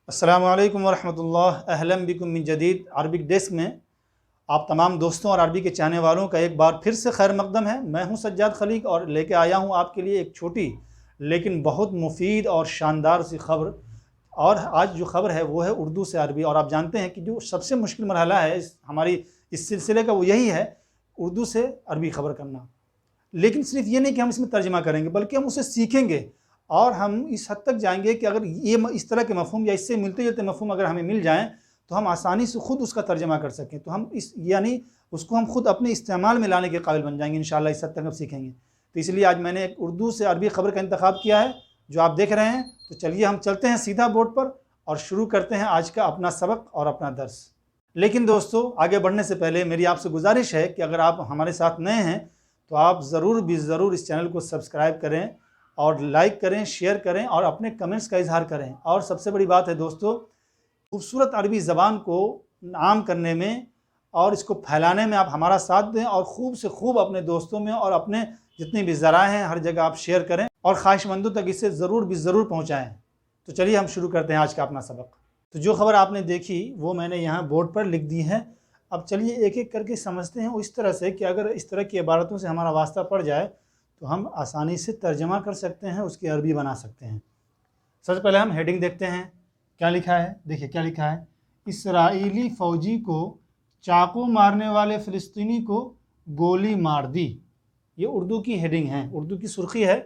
السلام علیکم ورحمۃ اللہ، اہلا بکم من جدید عربک ڈیسک میں آپ تمام دوستوں اور عربی کے چاہنے والوں کا ایک بار پھر سے خیر مقدم ہے۔ میں ہوں سجاد خلیق اور لے کے آیا ہوں آپ کے لیے ایک چھوٹی لیکن بہت مفید اور شاندار سی خبر۔ اور آج جو خبر ہے وہ ہے اردو سے عربی، اور آپ جانتے ہیں کہ جو سب سے مشکل مرحلہ ہے ہماری اس سلسلے کا وہ یہی ہے، اردو سے عربی خبر کرنا۔ لیکن صرف یہ نہیں کہ ہم اس میں ترجمہ کریں گے بلکہ ہم اسے سیکھیں گے، اور ہم اس حد تک جائیں گے کہ اگر یہ اس طرح کے مفہوم یا اس سے ملتے جلتے مفہوم اگر ہمیں مل جائیں تو ہم آسانی سے خود اس کا ترجمہ کر سکیں، تو ہم یعنی اس کو ہم خود اپنے استعمال میں لانے کے قابل بن جائیں گے انشاءاللہ۔ اس حد تک ہم سیکھیں گے، تو اس لیے آج میں نے ایک اردو سے عربی خبر کا انتخاب کیا ہے جو آپ دیکھ رہے ہیں۔ تو چلیے ہم چلتے ہیں سیدھا بورڈ پر اور شروع کرتے ہیں آج کا اپنا سبق اور اپنا درس۔ لیکن دوستو، آگے بڑھنے سے پہلے میری آپ سے گزارش ہے کہ اگر آپ ہمارے ساتھ نئے ہیں تو آپ ضرور اس چینل کو سبسکرائب کریں اور لائک کریں، شیئر کریں اور اپنے کمنٹس کا اظہار کریں۔ اور سب سے بڑی بات ہے دوستو، خوبصورت عربی زبان کو عام کرنے میں اور اس کو پھیلانے میں آپ ہمارا ساتھ دیں، اور خوب سے خوب اپنے دوستوں میں اور اپنے جتنے بھی ذرائع ہیں ہر جگہ آپ شیئر کریں اور خواہش مندوں تک اسے ضرور پہنچائیں۔ تو چلیے ہم شروع کرتے ہیں آج کا اپنا سبق۔ تو جو خبر آپ نے دیکھی وہ میں نے یہاں بورڈ پر لکھ دی ہے۔ اب چلیے ایک ایک کر کے سمجھتے ہیں اس طرح سے کہ اگر اس طرح کی عبارتوں سے ہمارا واسطہ پڑ جائے تو ہم آسانی سے ترجمہ کر سکتے ہیں، اس کی عربی بنا سکتے ہیں۔ سب سے پہلے ہم ہیڈنگ دیکھتے ہیں کیا لکھا ہے۔ دیکھیے کیا لکھا ہے، اسرائیلی فوجی کو چاقو مارنے والے فلسطینی کو گولی مار دی۔ یہ اردو کی ہیڈنگ ہے، اردو کی سرخی ہے۔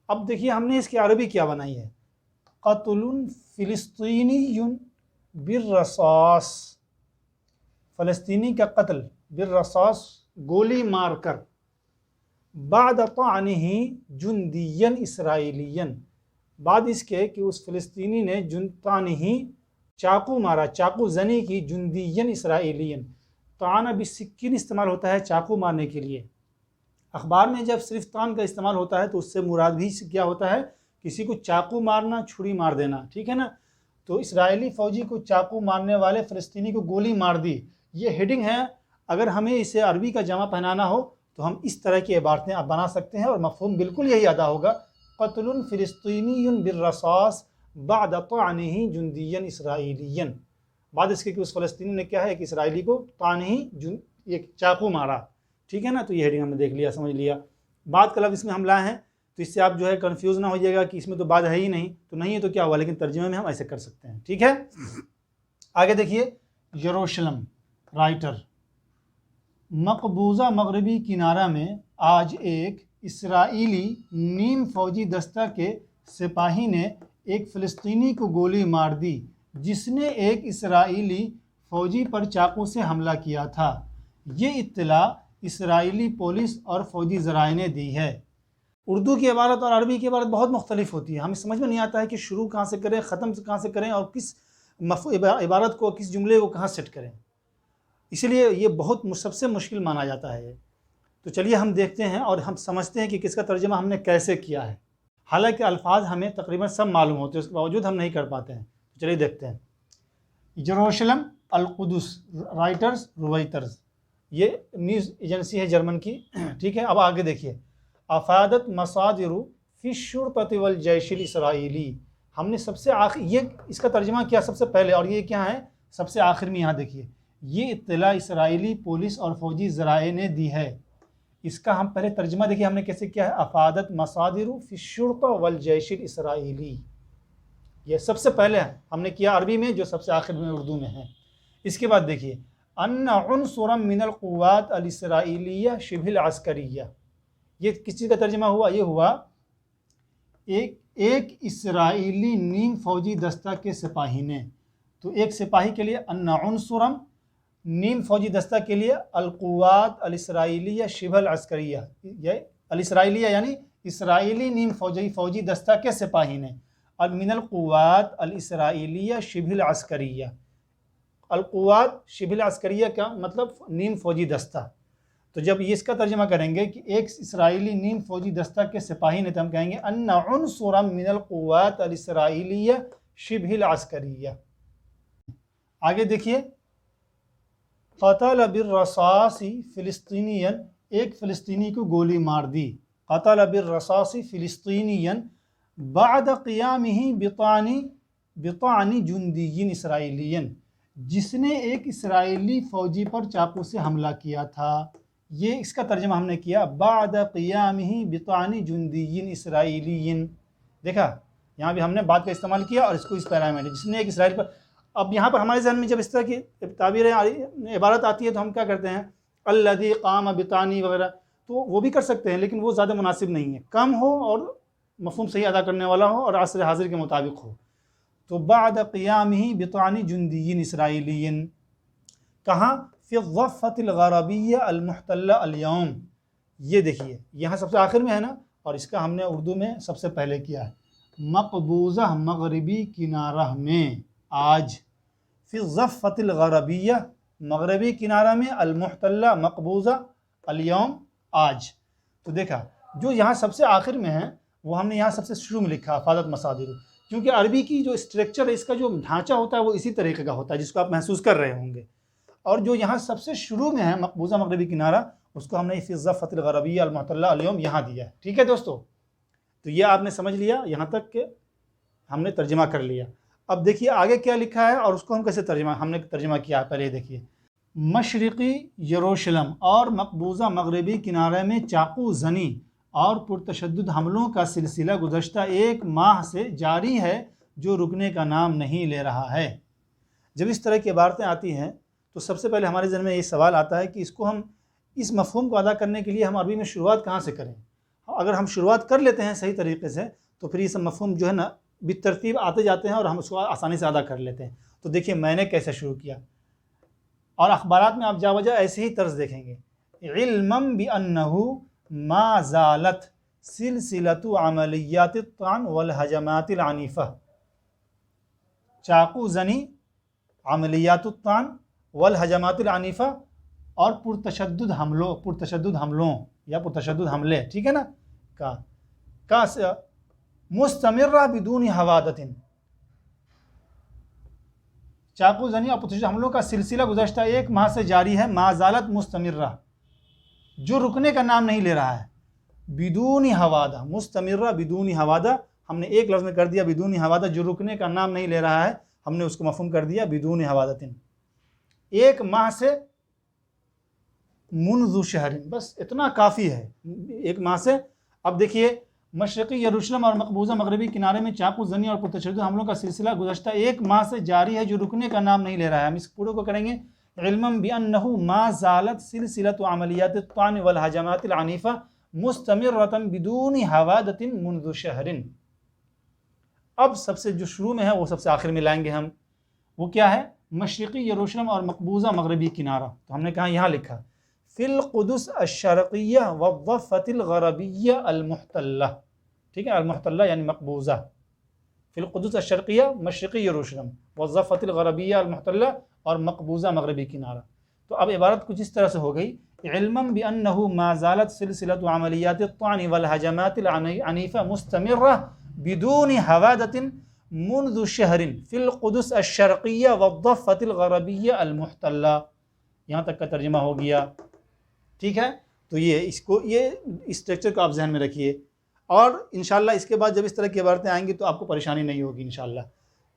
اب دیکھیے ہم نے اس کی عربی کیا بنائی ہے، قتل فلسطینی بالرصاص، فلسطینی کا قتل بالرصاص گولی مار کر، بعد طعنہ جندیا اسرائیلیا، بعد اس کے کہ اس فلسطینی نے طعنہ چاقو مارا، چاقو زنی کی، جندیا اسرائیلیا، طعن بالسکین استعمال ہوتا ہے چاقو مارنے کے لیے۔ اخبار میں جب صرف طعن کا استعمال ہوتا ہے تو اس سے مراد بھی کیا ہوتا ہے، کسی کو چاقو مارنا، چھری مار دینا، ٹھیک ہے نا۔ تو اسرائیلی فوجی کو چاقو مارنے والے فلسطینی کو گولی مار دی، یہ ہیڈنگ ہے۔ اگر ہمیں اسے عربی کا جامع پہنانا ہو تو ہم اس طرح کی عبارتیں آپ بنا سکتے ہیں اور مفہوم بالکل یہی ادا ہوگا، قتل فلسطینی بالرصاص بعد طعنہ جندیا اسرائیلیا، بعد اس کے کہ اس فلسطینی نے کیا ہے، ایک اسرائیلی کو طعنہ ایک چاقو مارا، ٹھیک ہے نا۔ تو یہ ہیڈنگ ہم نے دیکھ لیا، سمجھ لیا۔ بعد کا لفظ اس میں ہم لائے ہیں تو اس سے آپ جو ہے کنفیوز نہ ہو جائے گا کہ اس میں تو بعد ہے ہی نہیں، تو نہیں ہے تو کیا ہوا، لیکن ترجمے میں ہم ایسے کر سکتے ہیں، ٹھیک ہے۔ آگے دیکھیے، یروشلم رائٹر، مقبوضہ مغربی کنارہ میں آج ایک اسرائیلی نیم فوجی دستہ کے سپاہی نے ایک فلسطینی کو گولی مار دی جس نے ایک اسرائیلی فوجی پر چاقو سے حملہ کیا تھا۔ یہ اطلاع اسرائیلی پولیس اور فوجی ذرائع نے دی ہے۔ اردو کی عبارت اور عربی کی عبارت بہت مختلف ہوتی ہے، ہمیں سمجھ میں نہیں آتا ہے کہ شروع کہاں سے کریں، ختم کہاں سے کریں، اور کس عبارت کو، کس جملے کو کہاں سیٹ کریں، اسی لیے یہ بہت سب سے مشکل مانا جاتا ہے۔ تو چلیے ہم دیکھتے ہیں اور ہم سمجھتے ہیں کہ کس کا ترجمہ ہم نے کیسے کیا ہے۔ حالانکہ الفاظ ہمیں تقریباً سب معلوم ہوتے ہیں، اس کے باوجود ہم نہیں کر پاتے ہیں۔ چلیے دیکھتے ہیں۔ یروشلم القدس، رائٹرز رویٹرز، یہ نیوز ایجنسی ہے جرمن کی، ٹھیک ہے۔ اب آگے دیکھیے، افادت مصادر فی الشرطۃ والجیش الاسرائیلی، ہم نے سب سے آخر یہ اس کا ترجمہ کیا سب سے پہلے، اور یہ کیا ہے سب سے آخر میں، یہاں دیکھیے، یہ اطلاع اسرائیلی پولیس اور فوجی ذرائع نے دی ہے۔ اس کا ہم پہلے ترجمہ دیکھیے ہم نے کیسے کیا ہے، افادت مصادر فی الشرطہ والجیش الاسرائیلی، یہ سب سے پہلے ہم نے کیا عربی میں، جو سب سے آخر میں اردو میں ہے۔ اس کے بعد دیکھیے، ان عنصرا من القوات الاسرائیلیہ شبہ العسکریہ، یہ کس چیز کا ترجمہ ہوا، یہ ہوا ایک اسرائیلی نیم فوجی دستہ کے سپاہی نے، تو ایک سپاہی کے لیے ان عنصرا، نیم فوجی دستہ کے لیے القوات الاسرائیلیہ شبہ العسکریہ، یہ الاسرائیلیہ یعنی اسرائیلی نیم فوجی دستہ کے سپاہی نے، من القوات الاسرائیلیہ شبہ العسکریہ، القوات شبہ العسکریہ کا مطلب نیم فوجی دستہ۔ تو جب یہ اس کا ترجمہ کریں گے کہ ایک اسرائیلی نیم فوجی دستہ کے سپاہی نے، تو ہم کہیں گے ان عنصرا من القوات الاسرائیلیہ شبہ العسکریہ۔ آگے دیکھیے، قتل بالرصاص فلسطینیا، ایک فلسطینی کو گولی مار دی، قتل بالرصاص فلسطینیا بعد قیامہ بطعن بطعن جندی اسرائیلی، جس نے ایک اسرائیلی فوجی پر چاقو سے حملہ کیا تھا۔ یہ اس کا ترجمہ ہم نے کیا بعد قیامہ بطعن جندی اسرائیلی۔ دیکھا یہاں بھی ہم نے بعد کا استعمال کیا اور اس کو اس پیرا میں جس نے ایک اسرائیل پر۔ اب یہاں پر ہمارے ذہن میں جب اس طرح کی تعبیر عبارت آتی ہے تو ہم کیا کرتے ہیں الذی قام بطعنی وغیرہ، تو وہ بھی کر سکتے ہیں لیکن وہ زیادہ مناسب نہیں ہے، کم ہو اور مفہوم صحیح ادا کرنے والا ہو اور عصر حاضر کے مطابق ہو۔ تو بعد قیامہ بطعن جندی اسرائیلی، کہاں فی الضفۃ الغربیہ المحتلہ اليوم، یہ دیکھیے یہاں سب سے آخر میں ہے نا، اور اس کا ہم نے اردو میں سب سے پہلے کیا ہے مقبوضہ مغربی کنارہ میں آج، فی الضفۃ الغربیہ مغربی کنارہ میں، المحتلہ مقبوضہ، اليوم آج۔ تو دیکھا جو یہاں سب سے آخر میں ہے وہ ہم نے یہاں سب سے شروع میں لکھا افادت مصادر، کیونکہ عربی کی جو اسٹرکچر ہے اس کا جو ڈھانچہ ہوتا ہے وہ اسی طریقے کا ہوتا ہے جس کو آپ محسوس کر رہے ہوں گے، اور جو یہاں سب سے شروع میں ہے مقبوضہ مغربی کنارہ اس کو ہم نے فی الضفۃ الغربیہ المحتلہ اليوم یہاں دیا ہے۔ ٹھیک ہے دوستو، تو یہ آپ نے سمجھ لیا یہاں تک کہ ہم نے ترجمہ کر لیا۔ اب دیکھیے آگے کیا لکھا ہے اور اس کو ہم کیسے ہم نے ترجمہ کیا ہے، پہلے دیکھیے مشرقی یروشلم اور مقبوضہ مغربی کنارے میں چاقو زنی اور پرتشدد حملوں کا سلسلہ گزشتہ 1 ماہ سے جاری ہے جو رکنے کا نام نہیں لے رہا ہے۔ جب اس طرح کی عبارتیں آتی ہیں تو سب سے پہلے ہمارے ذہن میں یہ سوال آتا ہے کہ اس کو ہم اس مفہوم کو ادا کرنے کے لیے ہم عربی میں شروعات کہاں سے کریں؟ اگر ہم شروعات کر لیتے ہیں صحیح طریقے سے تو پھر یہ سب مفہوم جو ہے نا بالترتیب آتے جاتے ہیں اور ہم اس کو آسانی سے ادا کر لیتے ہیں۔ تو دیکھیے میں نے کیسے شروع کیا، اور اخبارات میں آپ جا وجہ ایسے ہی طرز دیکھیں گے، علما بانہ ما زالت سلسلۃ عملیات الطعن والہجمات العنیفہ، چاقو زنی، عملیات الطعن والہجمات العنیفہ اور پرتشدد حملوں یا پرتشدد حملے، ٹھیک ہے نا، کا مستمرہ بدون حوادث، چاقو زنی اور پرتشدد حملوں کا سلسلہ گزشتہ 1 ماہ سے جاری ہے، ما زالت مستمرہ، جو رکنے کا نام نہیں لے رہا ہے، بدون حوادہ، مستمرہ بدون حوادہ، ہم نے ایک لفظ میں کر دیا بدون حوادہ، جو رکنے کا نام نہیں لے رہا ہے ہم نے اس کو مفہوم کر دیا بدون حوادث، 1 ماہ سے، منذ شہر، بس اتنا کافی ہے 1 ماہ سے۔ اب دیکھیے مشرقی یروشلم اور مقبوضہ مغربی کنارے میں چاقو زنی اور پرتشدد حملوں کا سلسلہ گزشتہ 1 ماہ سے جاری ہے جو رکنے کا نام نہیں لے رہا ہے، ہم اس پورے کو کریں گے علما بانہ ما زالت سلسلۃ عملیات الطعن والہجمات العنیفہ مستمرۃ بدون حوادث منذ شہر۔ اب سب سے جو شروع میں ہے وہ سب سے آخر میں لائیں گے ہم، وہ کیا ہے مشرقی یروشلم اور مقبوضہ مغربی کنارہ، تو ہم نے کہا یہاں لکھا فی القدس الشرقیہ والضفۃ الغربیہ المحتلہ، ٹھیک ہے، المحتلہ یعنی مقبوضہ، فی القدس الشرقیہ مشرقی یروشلم والضفۃ الغربیہ المحتلہ اور مقبوضہ مغربی کنارہ۔ تو اب عبارت کچھ اس طرح سے ہو گئی علما بانہ ما زالت سلسلۃ عملیات الطعن والہجمات العنیفہ مستمرہ بدون حوادث منذ شہر فی القدس الشرقیہ والضفۃ الغربیہ المحتلہ، یہاں تک کا ترجمہ ہو گیا، ٹھیک ہے۔ تو یہ اسٹرکچر کو آپ ذہن میں رکھیے، اور انشاءاللہ اس کے بعد جب اس طرح کی عبارتیں آئیں گی تو آپ کو پریشانی نہیں ہوگی انشاءاللہ۔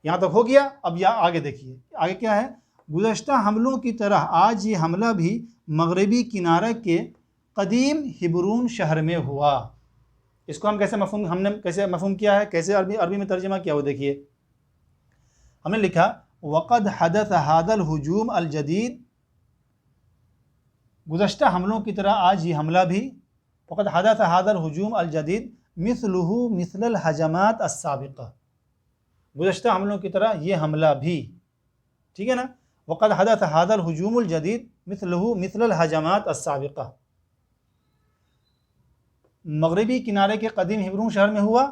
یہاں تک ہو گیا، اب یہاں آگے دیکھیے آگے کیا ہے، گزشتہ حملوں کی طرح آج یہ حملہ بھی مغربی کنارے کے قدیم ہبرون شہر میں ہوا۔ اس کو ہم کیسے مفہوم کیا ہے، کیسے عربی میں ترجمہ کیا، وہ دیکھیے ہم نے لکھا وقد حدث هذا الهجوم الجدید، گزشتہ حملوں کی طرح آج یہ حملہ بھی، وقد حدث هذا الهجوم الجدید مثلہ مثل الہجمات السابقہ، گزشتہ حملوں کی طرح یہ حملہ بھی، ٹھیک ہے نا، وقد حدث هذا الهجوم الجدید مثلہ مثل الہجمات السابقہ، مغربی کنارے کے قدیم ہبرون شہر میں ہوا،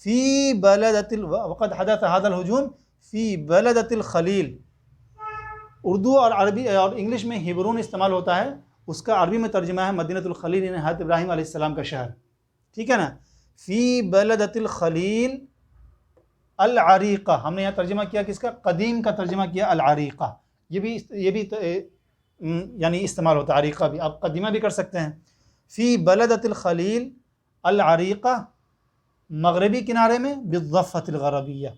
فی بلدۃ وقد حدث هذا الهجوم فی بلدۃ الخلیل، اردو اور عربی اور انگلش میں ہبرون استعمال ہوتا ہے، اس کا عربی میں ترجمہ ہے مدینۃ الخلیل، یعنی حضرت ابراہیم علیہ السلام کا شہر، ٹھیک ہے نا، فی بلدۃ الخلیل العریقہ، ہم نے یہاں ترجمہ کیا کس کا، قدیم کا ترجمہ کیا العریقہ، یہ بھی یعنی استعمال ہوتا ہے عریقہ بھی، آپ قدیمہ بھی کر سکتے ہیں، فی بلدۃ الخلیل العریقہ، مغربی کنارے میں بالضفۃ الغربیہ،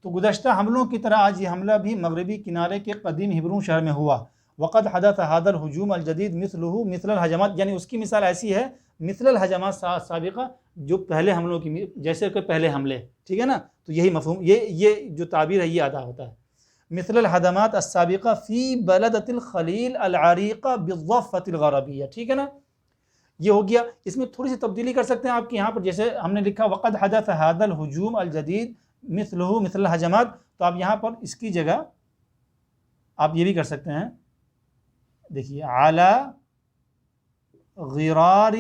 تو گزشتہ حملوں کی طرح آج یہ حملہ بھی مغربی کنارے کے قدیم ہبرون شہر میں ہوا. وقد حدث هذا الهجوم الجدید مثله مثل الهجمات، یعنی اس کی مثال ایسی ہے مثل الهجمات سابقہ، جو پہلے حملوں کی جیسے کہ پہلے حملے، ٹھیک ہے نا. تو یہی مفہوم، یہ جو تعبیر ہے یہ ادا ہوتا ہے. مثل الهجمات السابقہ فی بلدۃ الخلیل العریقہ بالضفۃ الغربیہ، ٹھیک ہے نا. یہ ہو گیا. اس میں تھوڑی سی تبدیلی کر سکتے ہیں آپ کی، یہاں پر جیسے ہم نے لکھا وقد حدث هذا الهجوم الجدید مثله مثل الهجمات، تو آپ یہاں پر اس کی جگہ آپ یہ بھی کر سکتے ہیں، دیکھیے علی غرار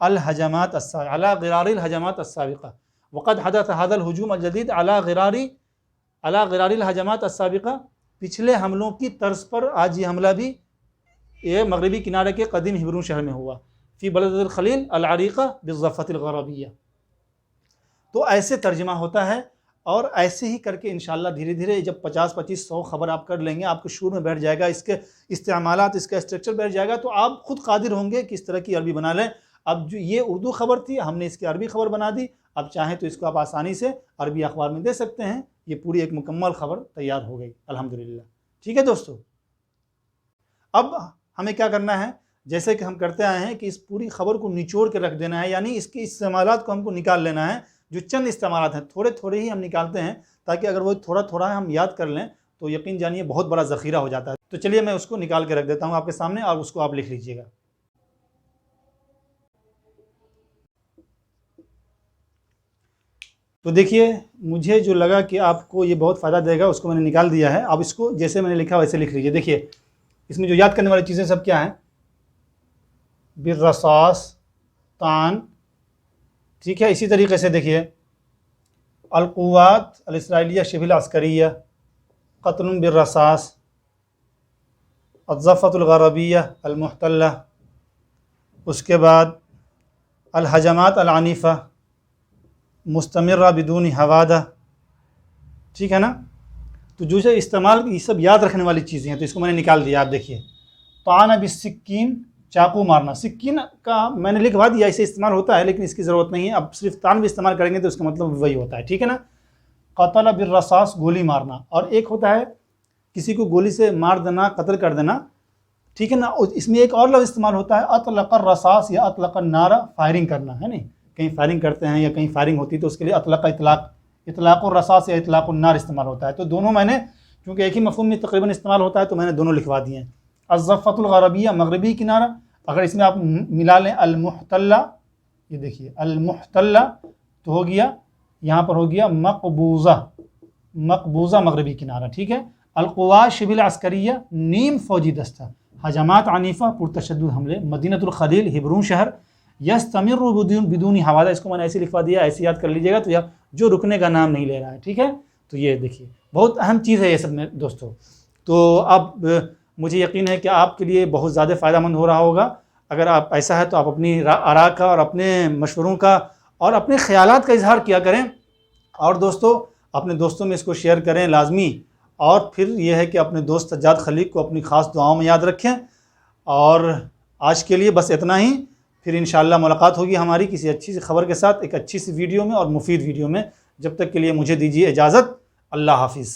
الهجمات السابقہ، علی غرار الهجمات السابقہ. وقد حدث هذا الهجوم الجدید علی غرار الهجمات السابقہ، پچھلے حملوں کی طرز پر آج یہ حملہ بھی یہ مغربی کنارے کے قدیم ہبرون شہر میں ہوا. فی بلد الخلیل العریقہ بالضفۃ الغربیہ. تو ایسے ترجمہ ہوتا ہے، اور ایسے ہی کر کے انشاءاللہ دھیرے دھیرے جب 50-25-100 خبر آپ کر لیں گے، آپ کے شعور میں بیٹھ جائے گا، اس کے استعمالات، اس کا اسٹرکچر بیٹھ جائے گا، تو آپ خود قادر ہوں گے کہ اس طرح کی عربی بنا لیں. اب جو یہ اردو خبر تھی، ہم نے اس کی عربی خبر بنا دی. اب چاہیں تو اس کو آپ آسانی سے عربی اخبار میں دے سکتے ہیں. یہ پوری ایک مکمل خبر تیار ہو گئی الحمدللہ. ٹھیک ہے دوستو، اب ہمیں کیا کرنا ہے، جیسے کہ ہم کرتے آئے ہیں کہ اس پوری خبر کو نچوڑ کے رکھ دینا ہے، یعنی اس کے استعمالات کو ہم کو نکال لینا ہے. جو چند استعمالات ہیں تھوڑے تھوڑے ہی ہم نکالتے ہیں، تاکہ اگر وہ تھوڑا تھوڑا ہم یاد کر لیں تو یقین جانیے بہت بڑا ذخیرہ ہو جاتا ہے. تو چلیے میں اس کو نکال کے رکھ دیتا ہوں آپ کے سامنے، اور اس کو آپ لکھ لیجئے گا. تو دیکھیے، مجھے جو لگا کہ آپ کو یہ بہت فائدہ دے گا اس کو میں نے نکال دیا ہے. اب اس کو جیسے میں نے لکھا ویسے لکھ لیجئے. دیکھیے اس میں جو یاد کرنے والی چیزیں سب کیا ہیں، بالرصاص، طعن، ٹھیک ہے. اسی طریقے سے دیکھیے القوات الاسرائیلیہ شبہ العسکریہ، قتل بالرصاص، الضفۃ الغربیہ المحتلہ، اس کے بعد الہجمات العنیفہ مستمرہ بدون حوادہ، ٹھیک ہے نا. تو جو سے استعمال یہ سب یاد رکھنے والی چیزیں ہیں، تو اس کو میں نے نکال دیا. آپ دیکھیے طعن بالسکین، چاقو مارنا. سکین کا میں نے لکھوا دیا، اسے استعمال ہوتا ہے لیکن اس کی ضرورت نہیں ہے. اب صرف طعن بھی استعمال کریں گے تو اس کا مطلب وہی ہوتا ہے، ٹھیک ہے نا. قتل بالرصاص، گولی مارنا. اور ایک ہوتا ہے کسی کو گولی سے مار دینا، قتل کر دینا، ٹھیک ہے نا. اس میں ایک اور لفظ استعمال ہوتا ہے اطلق الرصاص یا اطلق النار، فائرنگ کرنا ہے نہیں. کہیں فائرنگ کرتے ہیں یا کہیں فائرنگ ہوتی ہے تو اس کے لیے اطلاق الرصاص یا اطلاق النار استعمال ہوتا ہے. تو دونوں میں نے چونکہ ایک ہی مفہوم میں تقریباً استعمال ہوتا ہے تو میں نے دونوں لکھوا دیے ہیں. الضفۃ الغربیہ، مغربی کنارہ. اگر اس میں آپ ملا لیں المحتلہ، یہ دیکھیے المحتلہ تو ہو گیا، یہاں پر ہو گیا مقبوضہ، مقبوضہ مغربی کنارہ، ٹھیک ہے. القوات شبہ العسکریہ، نیم فوجی دستہ. ہجمات عنیفہ، پرتشدد حملے. مدینۃ الخلیل، ہبرون شہر. یستمر بدون حوادہ، اس کو میں نے ایسے لکھوا دیا، ایسے یاد کر لیجیے گا. تو جو رکنے کا نام نہیں لے رہا ہے، ٹھیک ہے. تو یہ دیکھیے بہت اہم چیز ہے یہ سب میں دوستو. تو اب مجھے یقین ہے کہ آپ کے لیے بہت زیادہ فائدہ مند ہو رہا ہوگا. اگر آپ ایسا ہے تو آپ اپنی آراء کا اور اپنے مشوروں کا اور اپنے خیالات کا اظہار کیا کریں. اور دوستو اپنے دوستوں میں اس کو شیئر کریں لازمی. اور پھر یہ ہے کہ اپنے دوست سجاد خلیق کو اپنی خاص دعاؤں میں یاد رکھیں. اور آج کے لیے بس اتنا ہی. پھر انشاءاللہ ملاقات ہوگی ہماری کسی اچھی سی خبر کے ساتھ، ایک اچھی سی ویڈیو میں اور مفید ویڈیو میں. جب تک کے لیے مجھے دیجیے اجازت. اللہ حافظ.